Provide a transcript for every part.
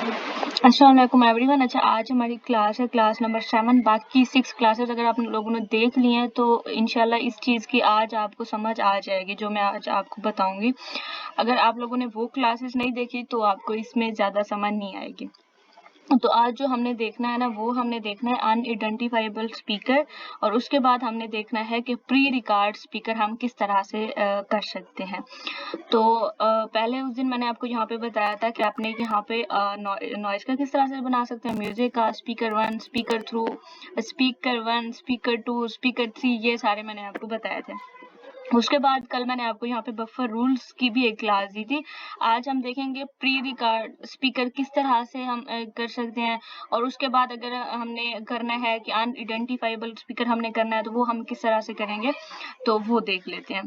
अस्सलाम वालेकुम एवरीवन। अच्छा, आज हमारी क्लास है क्लास नंबर 7। बाकी 6 क्लासेस अगर आप लोगों ने देख ली हैं तो इंशाल्लाह इस चीज़ की आज आपको समझ आ जाएगी जो मैं आज आपको बताऊंगी। अगर आप लोगों ने वो क्लासेस नहीं देखी तो आपको इसमें ज़्यादा समझ नहीं आएगी। तो आज जो हमने देखना है ना, वो हमने देखना है अनआइडेंटिफाइबल स्पीकर, और उसके बाद हमने देखना है कि प्री रिकॉर्ड स्पीकर हम किस तरह से कर सकते हैं। तो पहले उस दिन मैंने आपको यहाँ पे बताया था कि आपने यहाँ पे नॉइज का किस तरह से बना सकते हैं, म्यूजिक का, स्पीकर 1, स्पीकर 2, स्पीकर 3, ये सारे मैंने आपको बताए थे। उसके बाद कल मैंने आपको यहाँ पे बफर रूल्स की भी एक क्लास दी थी। आज हम देखेंगे प्री रिकॉर्ड स्पीकर किस तरह से हम कर सकते हैं, और उसके बाद अगर हमने करना है कि अनआइडेंटिफाइबल स्पीकर हमने करना है तो वो हम किस तरह से करेंगे, तो वो देख लेते हैं।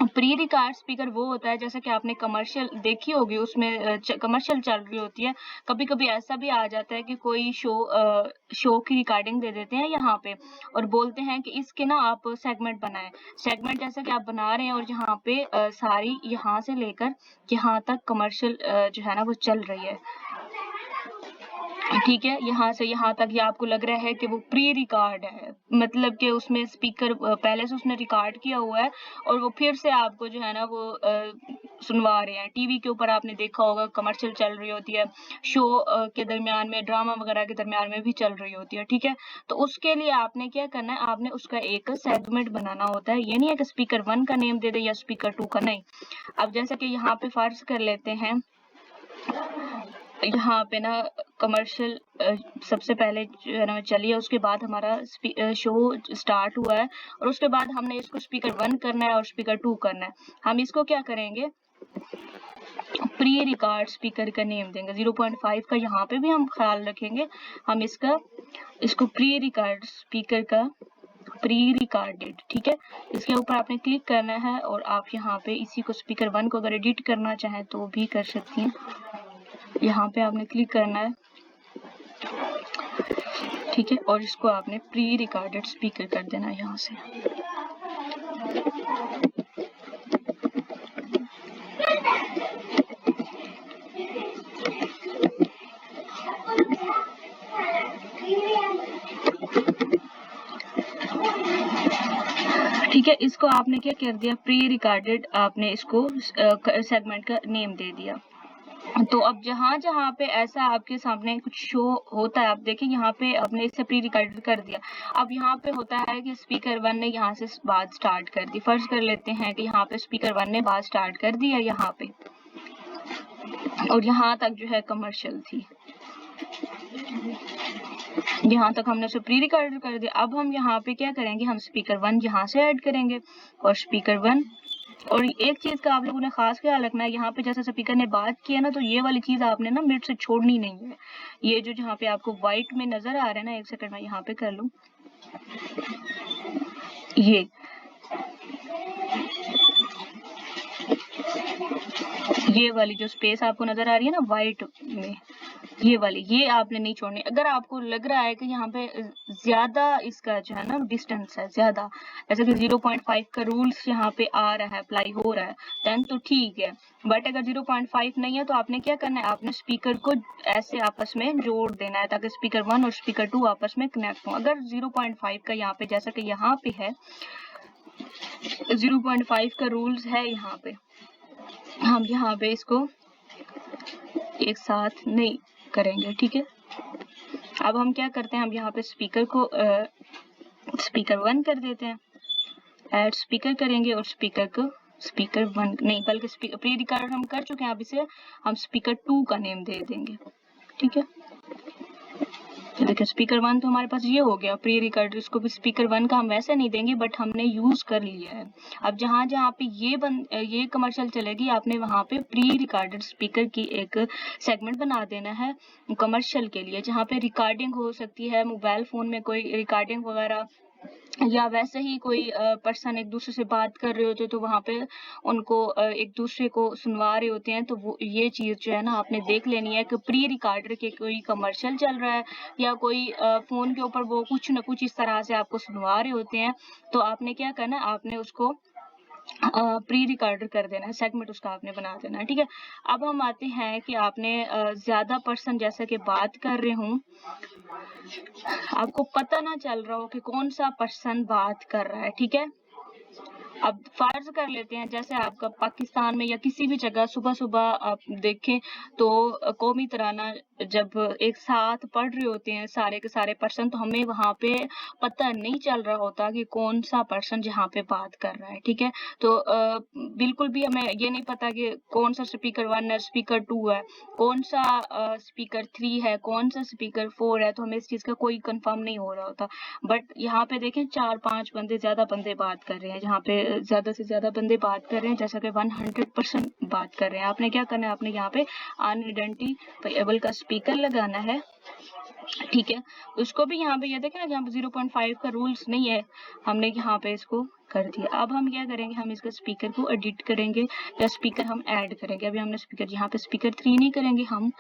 प्री रिकॉर्ड स्पीकर वो होता है जैसे कि आपने कमर्शियल देखी होगी, उसमें कमर्शियल चल रही होती है। कभी कभी ऐसा भी आ जाता है कि कोई शो की रिकॉर्डिंग दे देते हैं यहाँ पे और बोलते हैं कि इसके ना आप सेगमेंट बनाएं। सेगमेंट जैसा कि आप बना रहे हैं और यहाँ पे सारी यहाँ से लेकर यहाँ तक कमर्शियल जो है ना वो चल रही है, ठीक है। यहाँ से यहाँ तक ये आपको लग रहा है कि वो प्री रिकॉर्ड है, मतलब कि उसमें स्पीकर पहले से उसने रिकॉर्ड किया हुआ है और वो फिर से आपको जो है ना वो सुनवा रहे हैं। टीवी के ऊपर आपने देखा होगा कमर्शियल चल रही होती है, शो के दरमियान में, ड्रामा वगैरह के दरमियान में भी चल रही होती है, ठीक है। तो उसके लिए आपने क्या करना है, आपने उसका एक सेगमेंट बनाना होता है। ये नहीं है कि स्पीकर 1 का नेम दे दे या स्पीकर 2 का, नहीं। अब जैसा कि यहाँ पे फर्ज कर लेते हैं, यहाँ पे ना कमर्शियल सबसे पहले जो है ना चली है, उसके बाद हमारा शो स्टार्ट हुआ है और उसके बाद हमने इसको स्पीकर 1 करना है और स्पीकर 2 करना है। हम इसको क्या करेंगे, प्री रिकॉर्ड स्पीकर का नेम देंगे। 0.5 का यहाँ पे भी हम ख्याल रखेंगे, हम इसको प्री रिकॉर्ड स्पीकर का प्री रिकॉर्डेड, ठीक है। इसके ऊपर आपने क्लिक करना है और आप यहाँ पे इसी को स्पीकर 1 को अगर एडिट करना चाहें तो भी कर सकती हैं। यहाँ पे आपने क्लिक करना है, ठीक है, और इसको आपने प्री रिकॉर्डेड स्पीकर कर देना है यहाँ से। ठीक है, इसको आपने क्या कर दिया, प्री रिकॉर्डेड, आपने इसको सेगमेंट का नेम दे दिया। तो अब जहां जहां पे ऐसा आपके सामने कुछ शो होता है, आप देखिए यहाँ पे आपने इससे प्री रिकॉर्डेड कर दिया। अब यहाँ पे होता है कि स्पीकर 1 ने यहाँ से बात स्टार्ट कर दी। फर्ज कर लेते हैं कि यहाँ पे स्पीकर 1 ने बात स्टार्ट कर दी है यहाँ पे, और यहाँ तक जो है कमर्शियल थी, यहाँ तक हमने उसे प्री रिकॉर्डेड कर दिया। अब हम यहाँ पे क्या करेंगे, हम स्पीकर 1 यहाँ से ऐड करेंगे और स्पीकर 1। और एक चीज का आप लोगों ने खास ख्याल रखना है, यहाँ पे जैसे स्पीकर ने बात की है ना, तो ये वाली चीज आपने ना मिड से छोड़नी नहीं है। ये जो जहाँ पे आपको व्हाइट में नजर आ रहा है ना, एक सेकंड में यहाँ पे कर लूं, ये वाली जो स्पेस आपको नजर आ रही है ना व्हाइट में, ये वाली, ये आपने नहीं छोड़नी। अगर आपको लग रहा है कि यहाँ पे ज्यादा इसका जो है ना डिस्टेंस है ज्यादा, जैसे कि 0.5 का रूल्स यहाँ पे आ रहा है, अप्लाई हो रहा है, देन तो ठीक है। बट अगर 0.5 नहीं है तो आपने क्या करना है, आपने स्पीकर को ऐसे आपस में जोड़ देना है ताकि स्पीकर 1 और स्पीकर 2 आपस में कनेक्ट हो। अगर 0.5 का यहाँ पे जैसा कि यहाँ पे है 0.5 का रूल्स है, यहाँ पे हम यहाँ पे इसको एक साथ नहीं करेंगे, ठीक है। अब हम क्या करते हैं, हम यहाँ पे स्पीकर को स्पीकर 1 कर देते हैं, ऐड स्पीकर करेंगे और स्पीकर को स्पीकर 1 नहीं बल्कि प्री रिकॉर्ड हम कर चुके हैं, अब इसे हम स्पीकर 2 का नेम दे देंगे, ठीक है। तो देखिए स्पीकर 1 तो हमारे पास ये हो गया प्री रिकॉर्ड, इसको भी स्पीकर 1 का हम वैसे नहीं देंगे बट हमने यूज कर लिया है। अब जहां जहां पे ये कमर्शियल चलेगी, आपने वहां पे प्री रिकॉर्डेड स्पीकर की एक सेगमेंट बना देना है कमर्शियल के लिए, जहां पे रिकॉर्डिंग हो सकती है, मोबाइल फोन में कोई रिकॉर्डिंग वगैरह, या वैसे ही कोई पर्सन एक दूसरे से बात कर रहे होते तो वहां पे उनको एक दूसरे को सुनवा रहे होते हैं। तो वो ये चीज जो है ना आपने देख लेनी है कि प्री रिकॉर्डर के कोई कमर्शियल चल रहा है या कोई फोन के ऊपर वो कुछ ना कुछ इस तरह से आपको सुनवा रहे होते हैं, तो आपने क्या करना है, आपने उसको प्री रिकॉर्डर कर देना है, सेगमेंट उसका आपने बना देना है, ठीक है। अब हम आते हैं कि आपने ज्यादा पर्सन जैसे कि बात कर रहे हूँ, आपको पता ना चल रहा हो कि कौन सा पर्सन बात कर रहा है, ठीक है। अब फर्ज कर लेते हैं जैसे आपका पाकिस्तान में या किसी भी जगह सुबह सुबह आप देखें तो कौमी तराना जब एक साथ पढ़ रहे होते हैं सारे के सारे पर्सन, तो हमें वहां पे पता नहीं चल रहा होता कि कौन सा पर्सन जहाँ पे बात कर रहा है, ठीक है। तो बिल्कुल भी हमें ये नहीं पता कि कौन सा स्पीकर 1 है, स्पीकर 2 है, कौन सा स्पीकर 3 है, कौन सा स्पीकर 4 है, तो हमें इस चीज का कोई कंफर्म नहीं हो रहा होता। बट यहाँ पे देखें 4-5 बंदे ज्यादा बंदे बात कर रहे हैं, जहाँ पे ज्यादा से ज्यादा बंदे बात कर रहे हैं, जैसा कि 100% बात कर रहे हैं। आपने क्या करना है, आपने यहाँ पे अनआइडेंटिफाइएबल का स्पीकर लगाना है, ठीक है। उसको भी यहाँ पे ये देखें ना, जहाँ पे 0.5 का रूल्स नहीं है, हमने यहाँ पे इसको कर दिया। अब हम क्या करेंगे, हम इसका स्पीकर को एडिट करेंगे या स्पीकर हम ऐड करेंगे। अभी हमने स्पीकर यहाँ पे स्पीकर 3 नहीं करेंगे हम,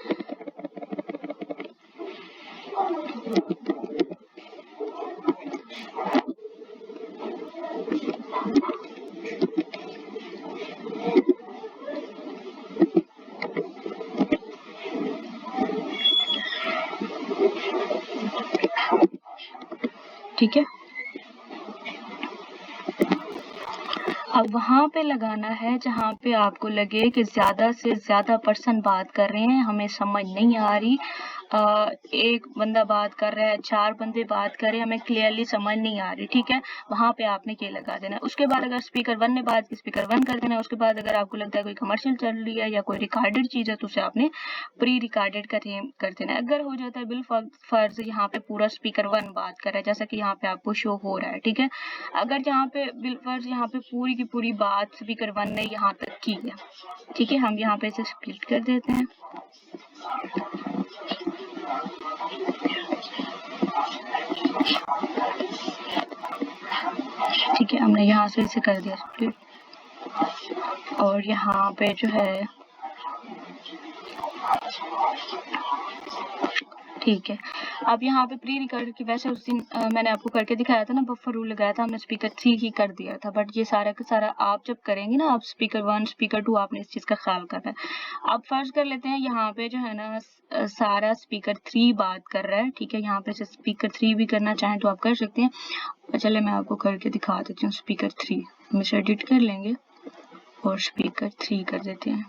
ठीक है। अब वहां पे लगाना है जहां पे आपको लगे कि ज्यादा से ज्यादा पर्सन बात कर रहे हैं, हमें समझ नहीं आ रही, एक बंदा बात कर रहा है, 4 बंदे बात कर रहे हैं, हमें क्लियरली समझ नहीं आ रही, ठीक है। वहां पे आपने ये लगा देना है। उसके बाद अगर स्पीकर 1 ने बात की, स्पीकर 1 कर देना है। उसके बाद अगर आपको लगता है कोई कमर्शियल चल रही है या कोई रिकॉर्डेड चीज है तो उसे आपने प्री रिकॉर्डेड कर देना है। अगर हो जाता है बिल फर्ज यहाँ पे पूरा स्पीकर 1 बात कर रहा है, जैसा कि यहाँ पे आपको शो हो रहा है, ठीक है। अगर यहाँ पे बिल फर्ज यहाँ पे पूरी की पूरी बात स्पीकर 1 ने यहाँ तक की है, ठीक है, हम यहाँ पे इसे स्प्लिट कर देते हैं। ठीक है, हमने यहाँ से इसे कर दिया स्प्लिट, और यहाँ पे जो है ठीक है। अब यहाँ पे प्री रिकॉर्ड की वैसे उस दिन मैंने आपको करके दिखाया था ना, बफर रूल लगाया था, हमने स्पीकर 3 ही कर दिया था। बट ये सारा का सारा आप जब करेंगे ना, आप स्पीकर 1 स्पीकर 2 आपने इस चीज का ख्याल करना है। अब फर्ज कर लेते हैं यहाँ पे जो है ना सारा स्पीकर 3 बात कर रहा है, ठीक है। यहाँ पे स्पीकर 3 भी करना चाहें तो आप कर सकते हैं। चले मैं आपको करके दिखा देती हूँ। स्पीकर 3 हम इसे एडिट कर लेंगे और स्पीकर 3 कर देते हैं,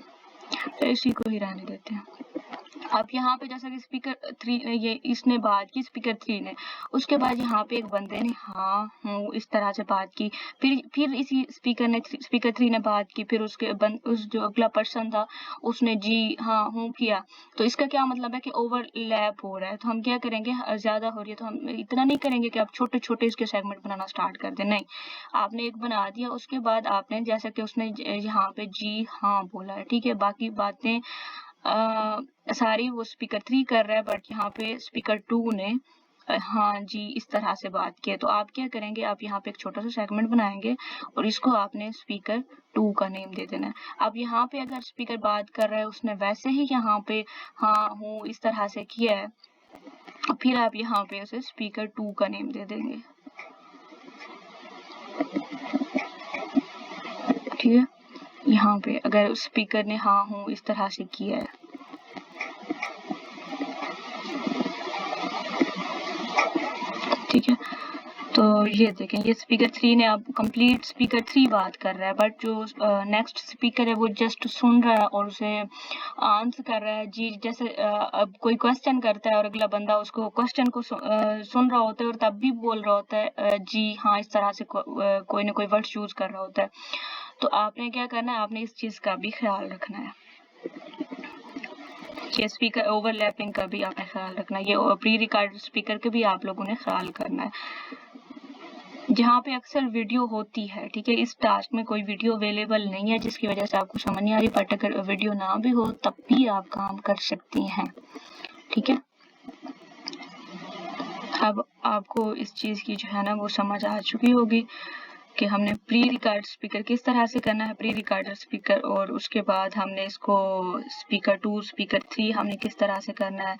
तो इसी को ही रहने देते हैं। अब यहाँ पे जैसा कि स्पीकर 3 ये इसने बात की, स्पीकर 3 ने, उसके बाद यहाँ पे एक बंदे ने हाँ हूँ इस तरह से बात की, फिर इसी स्पीकर 3 ने बात की, फिर उस जो अगला पर्सन था उसने जी हाँ हूँ किया। तो इसका क्या मतलब है कि ओवरलैप हो रहा है। तो हम क्या करेंगे, ज्यादा हो रही है तो हम इतना नहीं करेंगे कि आप छोटे छोटे इसके सेगमेंट बनाना स्टार्ट कर दें, नहीं, आपने एक बना दिया। उसके बाद आपने जैसा कि उसने यहाँ पे जी हाँ बोला है, ठीक है, बाकी बातें सारी वो स्पीकर 3 कर रहा है, बट यहाँ पे स्पीकर 2 ने हाँ जी इस तरह से बात की है। तो आप क्या करेंगे, आप यहाँ पे एक छोटा सा सेगमेंट बनाएंगे और इसको आपने स्पीकर 2 का नेम दे देना है। अब यहाँ पे अगर स्पीकर बात कर रहा है, उसने वैसे ही यहाँ पे हाँ हूँ इस तरह से किया है, फिर आप यहाँ पे उसे स्पीकर 2 का नेम दे देंगे, ठीक है। यहाँ पे अगर स्पीकर ने हाँ हूँ इस तरह से किया है, ठीक है। तो ये देखें, ये स्पीकर 3 ने अब कंप्लीट स्पीकर 3 बात कर रहा है, बट जो नेक्स्ट स्पीकर है वो जस्ट सुन रहा है और उसे आंसर कर रहा है जी। जैसे अब कोई क्वेश्चन करता है और अगला बंदा उसको क्वेश्चन को सुन रहा होता है और तब भी बोल रहा होता है जी हाँ इस तरह से कोई ना कोई वर्ड यूज कर रहा होता है। तो आपने क्या करना है, आपने इस चीज का भी ख्याल रखना है, ये स्पीकर ओवरलैपिंग का भी आपने ख्याल रखना है, ये प्री रिकॉर्ड स्पीकर के भी आप लोगों ने ख्याल करना है। जहाँ पे अक्सर वीडियो होती है, ठीक है, इस टास्क में कोई वीडियो अवेलेबल नहीं है जिसकी वजह से आपको समझ नहीं आ रही, बट अगर वीडियो ना भी हो तब भी आप काम कर सकती हैं, ठीक है। अब आपको इस चीज की जो है ना वो समझ आ चुकी होगी कि हमने प्री रिकॉर्ड स्पीकर किस तरह से करना है, प्री रिकॉर्डर स्पीकर, और उसके बाद हमने इसको स्पीकर 2 स्पीकर 3 हमने किस तरह से करना है।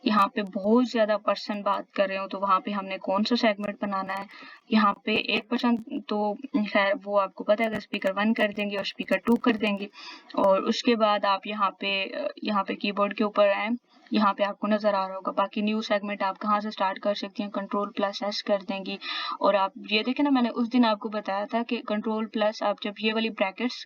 यहाँ पे बहुत ज़्यादा पर्सन बात कर रहे हो तो वहाँ पे हमने कौन सा सेगमेंट बनाना है। यहाँ पे 1% तो खैर वो आपको पता है, अगर स्पीकर 1 कर देंगे और स्पीकर 2 कर देंगे, और उसके बाद आप यहाँ पे कीबोर्ड के ऊपर आए, यहाँ पे आपको नजर आ रहा होगा। बाकी न्यू सेगमेंट आप कहाँ से स्टार्ट कर सकती हैं, Ctrl+S कर देंगी। और आप ये देखें ना, मैंने उस दिन आपको बताया था कि Ctrl+ आप जब ये वाली ब्रैकेट्स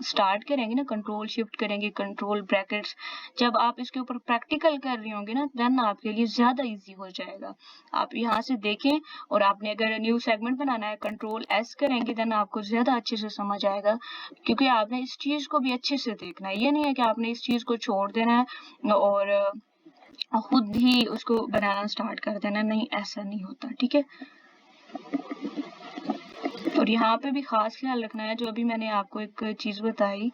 स्टार्ट करेंगे ना, कंट्रोल शिफ्ट करेंगे, कंट्रोल ब्रैकेट्स, जब आप इसके ऊपर प्रैक्टिकल कर रही होंगे ना, देन आपके लिए ज्यादा इजी हो जाएगा। आप यहाँ से देखें, और आपने अगर न्यू सेगमेंट बनाना है Ctrl+S करेंगे, देन आपको ज्यादा अच्छे से समझ आएगा, क्योंकि आपने इस चीज को भी अच्छे से देखना है। ये नहीं है कि आपने इस चीज को छोड़ देना है और खुद ही उसको बनाना स्टार्ट कर देना, नहीं, ऐसा नहीं होता, ठीक है। और यहाँ पे भी खास ख्याल रखना है, जो अभी मैंने आपको एक चीज बताई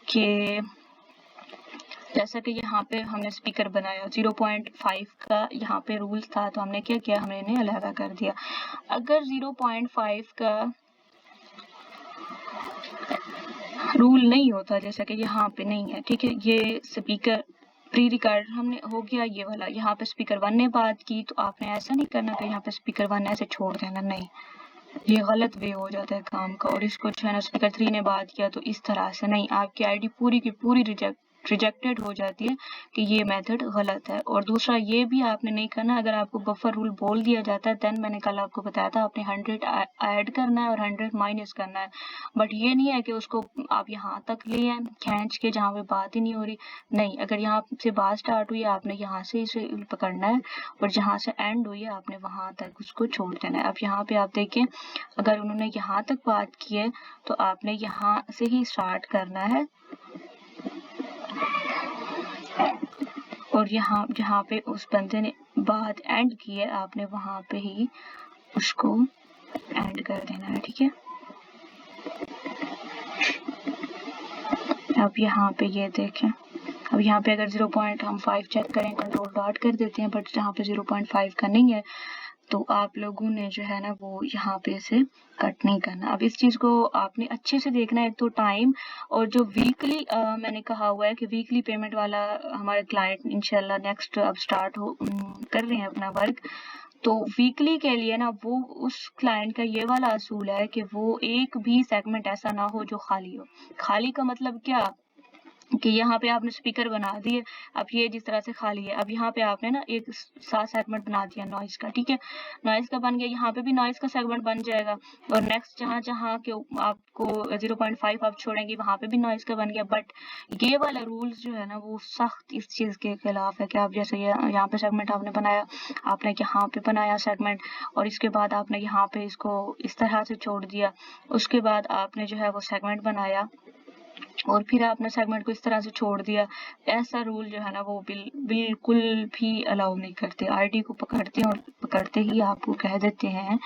कि जैसा कि यहाँ पे हमने स्पीकर बनाया 0.5 का यहाँ पे रूल था, तो हमने क्या किया, हमने इन्हें अलग कर दिया। अगर 0.5 का रूल नहीं होता, जैसा कि यहाँ पे नहीं है, ठीक है, ये स्पीकर प्री रिकॉर्ड हमने हो गया ये वाला, यहाँ पे स्पीकर 1 ने बात की, तो आपने ऐसा नहीं करना कि यहाँ पे स्पीकर 1 ऐसे छोड़ देना, नहीं, ये गलत वे हो जाता है काम का। और इसको जो है ना स्पीकर 3 ने बात किया तो इस तरह से नहीं, आपकी आईडी पूरी की पूरी रिजेक्टेड हो जाती है कि ये मेथड गलत है। और दूसरा ये भी आपने नहीं करना, अगर आपको बफर रूल बोल दिया जाता है, देन मैंने कल आपको बताया था आपने 100 ऐड करना है और 100 माइनस करना है, बट ये नहीं है कि उसको आप यहाँ तक ले आए खींच के जहाँ पे बात ही नहीं हो रही, नहीं, अगर यहाँ से बात स्टार्ट हुई है आपने यहाँ से इसे पकड़ना है, और जहाँ से एंड हुई है आपने वहां तक उसको छोड़ देना है। अब यहाँ पे आप देखें, अगर उन्होंने यहाँ तक बात की है तो आपने यहाँ से ही स्टार्ट करना है, और यहाँ जहाँ पे उस बंदे ने बात एंड की है आपने वहां पे ही उसको एंड कर देना है, ठीक है। अब यहाँ पे ये देखें, अब यहाँ पे अगर 0.5 चेक करें, Ctrl+ कर देते हैं, बट जहाँ पे 0.5 का नहीं है तो आप लोगों ने जो है ना वो यहाँ पे से कट नहीं करना। अब इस चीज को आपने अच्छे से देखना है, एक तो टाइम, और जो वीकली मैंने कहा हुआ है कि वीकली पेमेंट वाला हमारे क्लाइंट इंशाल्लाह नेक्स्ट अब स्टार्ट कर रहे हैं अपना वर्क, तो वीकली के लिए ना वो उस क्लाइंट का ये वाला असूल है कि वो एक भी सेगमेंट ऐसा ना हो जो खाली हो। खाली का मतलब क्या कि यहाँ पे आपने स्पीकर बना दिए, अब ये जिस तरह से खाली है, अब यहाँ पे आपने ना एक 7 सेगमेंट बना दिया नॉइज का, ठीक है, नॉइज का बन गया, यहाँ पे भी नॉइज का सेगमेंट बन जाएगा, और नेक्स्ट जहाँ जहाँ के आपको 0.5 आप छोड़ेंगे वहां पे भी नॉइज का बन गया। बट ये वाला रूल्स जो है ना वो सख्त इस चीज के खिलाफ है कि आप जैसे यहाँ पे सेगमेंट आपने बनाया, आपने यहाँ पे बनाया सेगमेंट, और इसके बाद आपने यहाँ पे इसको इस तरह से छोड़ दिया, उसके बाद आपने जो है वो सेगमेंट बनाया और फिर आपने सेगमेंट को इस तरह से छोड़ दिया, ऐसा रूल जो है ना वो बिल्कुल भी अलाउ नहीं करते। आईडी को पकड़ते हैं और पकड़ते ही आपको कह देते हैं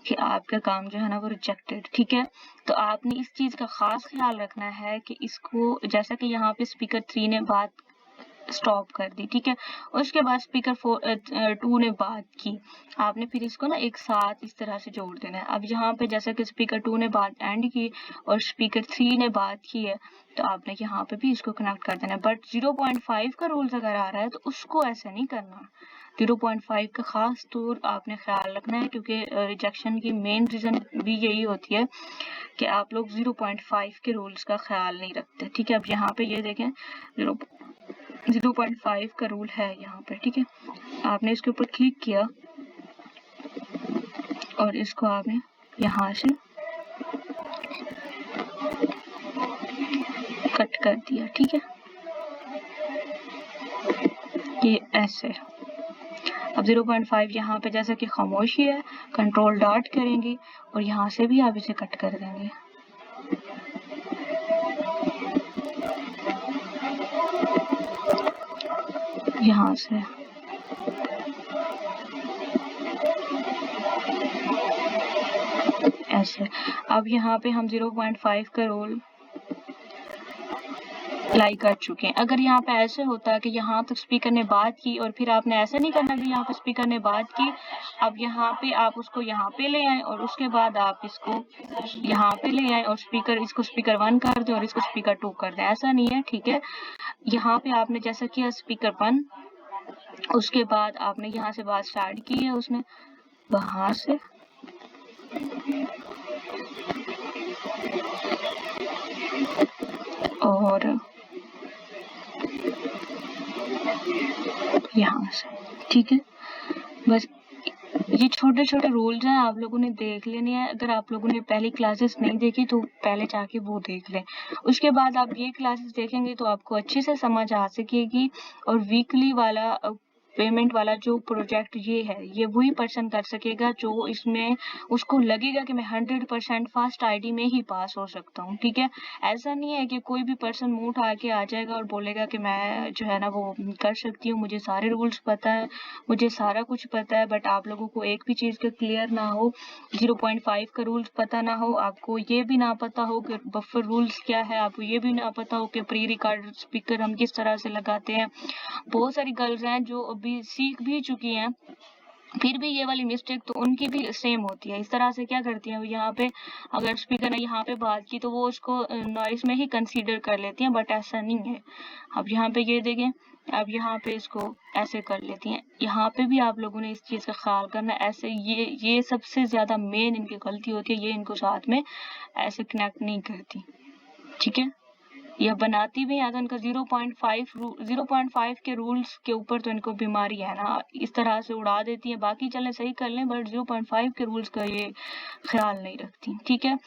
कि आपका काम जो है ना वो रिजेक्टेड, ठीक है। तो आपने इस चीज का खास ख्याल रखना है कि इसको, जैसा कि यहाँ पे स्पीकर 3 ने बात स्टॉप कर दी, ठीक है, उसके बाद स्पीकर 2 ने बात की, आपने फिर इसको ना एक साथ इस तरह से जोड़ देना है। अब यहाँ पे जैसा कि स्पीकर 2 ने बात एंड की और स्पीकर 3 ने बात की है, तो आपने यहाँ पे भी इसको कनेक्ट कर देना है। बट 0.5 का रूल्स अगर आ रहा है तो उसको ऐसे नहीं करना, 0.5 का खास तौर आपने ख्याल रखना है, क्योंकि रिजेक्शन की मेन रीजन भी यही होती है कि आप लोग 0.5 के रूल्स का ख्याल नहीं रखते, ठीक है। अब यहाँ पे ये देखें 0.5 का रूल है यहाँ पे, ठीक है, आपने इसके ऊपर क्लिक किया और इसको आपने यहाँ से कट कर दिया, ठीक है, ये ऐसे। अब 0.5 यहाँ पे जैसा कि खामोशी है, Ctrl+ करेंगे और यहाँ से भी आप इसे कट कर देंगे, यहाँ से ऐसे। अब यहाँ पे हम 0.5 का रूल अप्लाई कर चुके हैं। अगर यहाँ पे ऐसे होता है कि यहाँ तक स्पीकर ने बात की और फिर आपने ऐसा नहीं करना कि यहाँ पे स्पीकर ने बात की, अब यहाँ पे आप उसको यहाँ पे ले आए और उसके बाद आप इसको यहाँ पे ले आए और इसको स्पीकर 1 कर दें और इसको स्पीकर 2 कर दें। ऐसा नहीं है, ठीक है। यहाँ पे आपने जैसा किया स्पीकर 1, उसके बाद आपने यहाँ से बात स्टार्ट की है, उसने वहां से और यहाँ से, ठीक है। बस ये छोटे छोटे रूल्स हैं, आप लोगों ने देख लेने हैं। अगर आप लोगों ने पहली क्लासेस नहीं देखी तो पहले जाके वो देख लें, उसके बाद आप ये क्लासेस देखेंगे तो आपको अच्छे से समझ आ सकेगी। और वीकली वाला पेमेंट वाला जो प्रोजेक्ट ये है, ये वही पर्सन कर सकेगा जो इसमें उसको लगेगा कि मैं 100% फर्स्ट आईडी में ही पास हो सकता हूँ, ठीक है। ऐसा नहीं है कि कोई भी पर्सन मुंह उठा के आ जाएगा और बोलेगा कि मैं जो है ना वो कर सकती हूँ, मुझे सारे रूल्स पता है, मुझे सारा कुछ पता है। बट आप लोगों को एक भी चीज का क्लियर ना हो, 0.5 का रूल्स पता ना हो, आपको ये भी ना पता हो कि बफर रूल्स क्या है, आपको ये भी ना पता हो कि प्री रिकॉर्डेड स्पीकर हम किस तरह से लगाते हैं। बहुत सारी गर्ल्स हैं जो अभी सीख भी चुकी हैं, फिर भी ये वाली मिस्टेक तो उनकी भी सेम होती है। इस तरह से क्या करती हैं, यहाँ पे अगर स्पीकर ने यहाँ पे बात की तो वो उसको नॉइस में ही कंसीडर कर लेती हैं, बट ऐसा नहीं है। अब यहाँ पे ये देखें, अब यहाँ पे इसको ऐसे कर लेती हैं। यहाँ पे भी आप लोगों ने इस चीज का ख्याल करना, ऐसे ये सबसे ज्यादा मेन इनकी गलती होती है, ये इनको साथ में ऐसे कनेक्ट नहीं करती, ठीक है। यह बनाती भी है तो इनका 0.5 के रूल्स के ऊपर तो इनको बीमारी है ना, इस तरह से उड़ा देती है। बाकी चले सही कर लें, बट 0.5 के रूल्स का ये ख्याल नहीं रखती, ठीक है।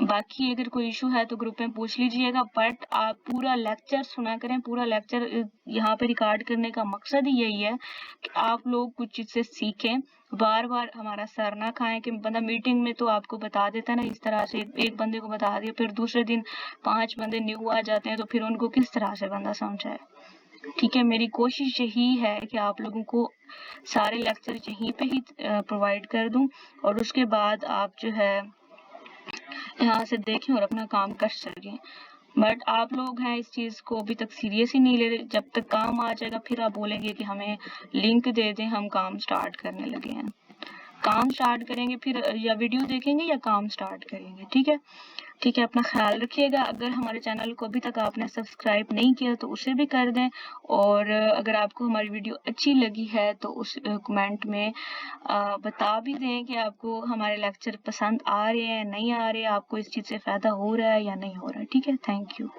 बाकी अगर कोई इशू है तो ग्रुप में पूछ लीजिएगा, बट आप पूरा लेक्चर सुना करें। पूरा लेक्चर यहाँ पे रिकॉर्ड करने का मकसद ही यही है कि आप लोग कुछ चीज से सीखें, बार बार हमारा सर ना खाएं कि बंदा मीटिंग में तो आपको बता देता है ना, इस तरह से एक बंदे को बता दिया, फिर दूसरे दिन 5 बंदे न्यू आ जाते हैं तो फिर उनको किस तरह से बंदा समझाए, ठीक है। मेरी कोशिश यही है कि आप लोगों को सारे लेक्चर यहीं पे ही प्रोवाइड कर दूं और उसके बाद आप जो है यहाँ से देखें और अपना काम कर सकें। बट आप लोग हैं इस चीज को अभी तक सीरियस ही नहीं ले रहे। जब तक काम आ जाएगा फिर आप बोलेंगे कि हमें लिंक दे दें, हम काम स्टार्ट करने लगे हैं। काम स्टार्ट करेंगे फिर या वीडियो देखेंगे या काम स्टार्ट करेंगे, ठीक है। ठीक है, अपना ख्याल रखिएगा। अगर हमारे चैनल को अभी तक आपने सब्सक्राइब नहीं किया तो उसे भी कर दें, और अगर आपको हमारी वीडियो अच्छी लगी है तो उस कमेंट में बता भी दें कि आपको हमारे लेक्चर पसंद आ रहे हैं, नहीं आ रहे, आपको इस चीज़ से फ़ायदा हो रहा है या नहीं हो रहा है, ठीक है। Thank you.